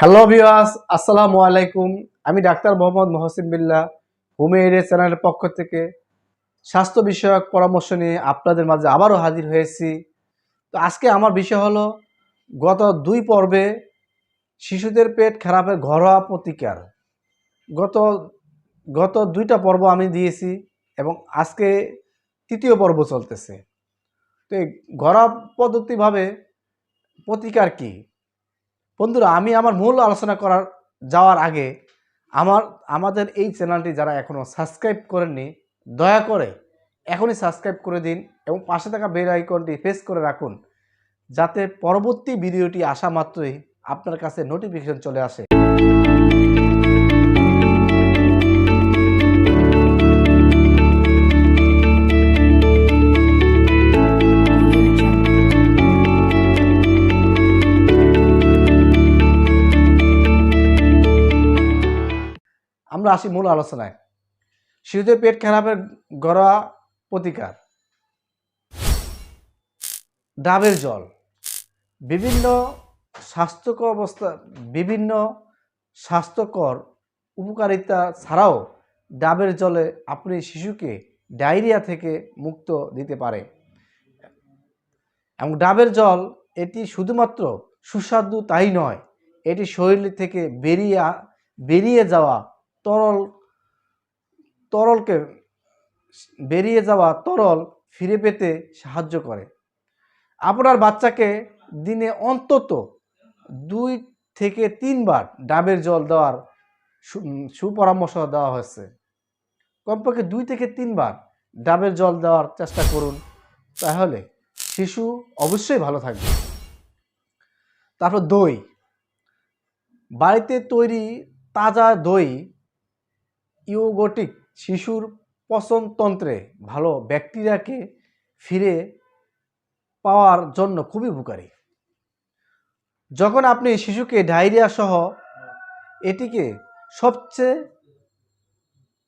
Hello viewers, আসসালামু আলাইকুম। আমি ডাক্তার মোহাম্মদ মহসিন বিল্লাহ হোমিওপ্যাথি চ্যানেলের পক্ষ থেকে স্বাস্থ্য বিষয়ক পরামর্শ নিয়ে আপনাদের মাঝে আবারও হাজির হয়েছি। তো আজকে আমার বিষয় হলো গত 2 পর্বে শিশুদের পেট খারাপের ঘরোয়া প্রতিকার। গত গত 2টা পর্ব আমি দিয়েছি এবং আজকে 3য় পর্ব চলতেছে। তো এই ঘরোয়া পদ্ধতিভাবে প্রতিকার কি? বন্ধুরা, আমি আমার মূল আলোচনা যাওয়ার আগে আমাদের এই চ্যানেলটি যারা এখনও সাবস্ক্রাইব করেননি, দয়া করে এখনই সাবস্ক্রাইব করে দিন এবং পাশে থাকা বেল আইকনটি প্রেস করে রাখুন, যাতে পরবর্তী ভিডিওটি আসা মাত্রই আপনার কাছে নোটিফিকেশন চলে আসে। আমরা আসি মূল আলোচনায়। শিশুদের পেট খারাপের ঘরোয়া প্রতিকার। ডাবের জল বিভিন্ন স্বাস্থ্যকর উপকারিতা ছাড়াও ডাবের জলে আপনি শিশুকে ডায়রিয়া থেকে মুক্ত দিতে পারে। এবং ডাবের জল এটি শুধুমাত্র সুস্বাদু তাই নয়, এটি শরীর থেকে বেরিয়ে যাওয়া তরল ফিরে পেতে সাহায্য করে। আপনার বাচ্চাকে দিনে অন্তত 2 থেকে 3 বার ডাবের জল দেওয়ার সুপরামর্শ দেওয়া হয়েছে। কমপক্ষে 2 থেকে 3 বার ডাবের জল দেওয়ার চেষ্টা করুন, তাহলে শিশু অবশ্যই ভালো থাকবে। তারপর দই, বাড়িতে তৈরি তাজা দই ইউগোটিক শিশুর পচনতন্ত্রে ভালো ব্যাকটেরিয়াকে ফিরে পাওয়ার জন্য খুবই উপকারী। যখন আপনি শিশুকে ডায়রিয়া সহ এটিকে সবচেয়ে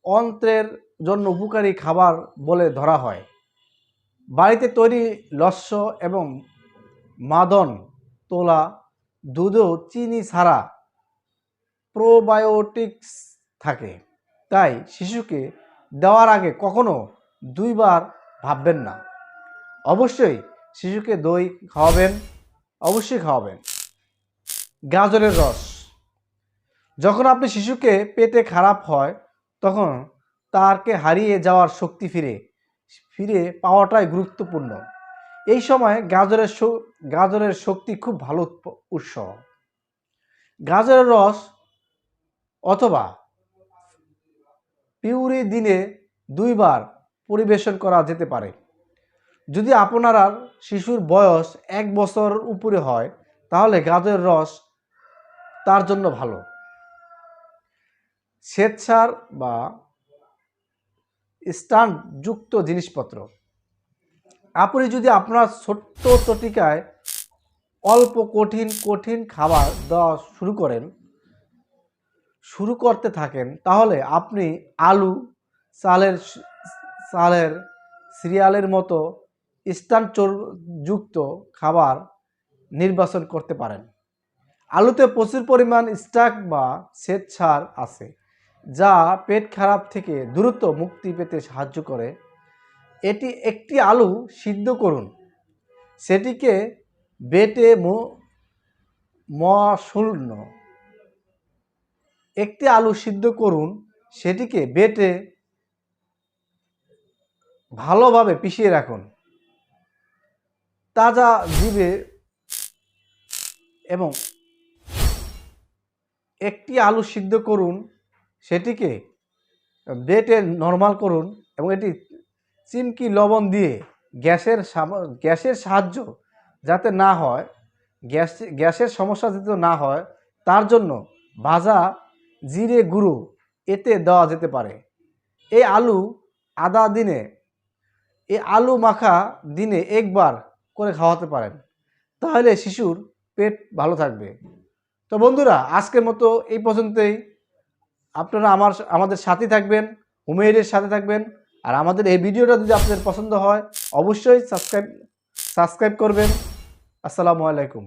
অন্ত্রের জন্য উপকারী খাবার বলে ধরা হয়। বাড়িতে তৈরি লস্য এবং মাদন তোলা দুধও চিনি ছাড়া প্রোবায়োটিক্স থাকে, তাই শিশুকে দেওয়ার আগে কখনো 2 বার ভাববেন না। অবশ্যই শিশুকে দই অবশ্যই খাওয়াবেন। গাজরের রস, যখন আপনি শিশুকে পেটে খারাপ হয় তখন তারকে হারিয়ে যাওয়ার শক্তি ফিরে পাওয়াটাই গুরুত্বপূর্ণ। এই সময় গাজরের শক্তি খুব ভালো উৎস। গাজরের রস অথবা পিউরি দিনে 2 বার পরিবেশন করা যেতে পারে। যদি আপনার শিশুর বয়স 1 বছর উপরে হয় তাহলে গাজরের রস তার জন্য ভালো। শ্বেতসার বা স্টার্চযুক্ত জিনিসপত্র, আপনি যদি আপনার ছোট্ট তটিকায় অল্প কঠিন খাবার দেওয়া শুরু করতে থাকেন, তাহলে আপনি আলু, চালের সিরিয়ালের মতো স্টার্চযুক্ত খাবার নির্বাচন করতে পারেন। আলুতে প্রচুর পরিমাণ স্টার্চ বা শ্বেতসার আছে, যা পেট খারাপ থেকে দ্রুত মুক্তি পেতে সাহায্য করে। একটি আলু সিদ্ধ করুন, সেটিকে বেটে ভালোভাবে পিষিয়ে রাখুন। তাজা জিরে এবং একটি আলু সিদ্ধ করুন, সেটিকে বেটে নরমাল করুন এবং এটি চিমকি লবণ দিয়ে গ্যাসের সাহায্য যাতে না হয়, গ্যাসের সমস্যা যাতে না হয় তার জন্য ভাজা জিরে গুঁড়ো এতে দেওয়া যেতে পারে। এই আলু মাখা দিনে 1 বার করে খাওয়াতে পারেন, তাহলে শিশুর পেট ভালো থাকবে। তো বন্ধুরা, আজকের মতো এই পর্যন্তই। আপনারা আমাদের সাথে থাকবেন, হোমিওপ্যাথির সাথে থাকবেন। আর আমাদের এই ভিডিওটা যদি আপনাদের পছন্দ হয় অবশ্যই সাবস্ক্রাইব করবেন। আসসালামু আলাইকুম।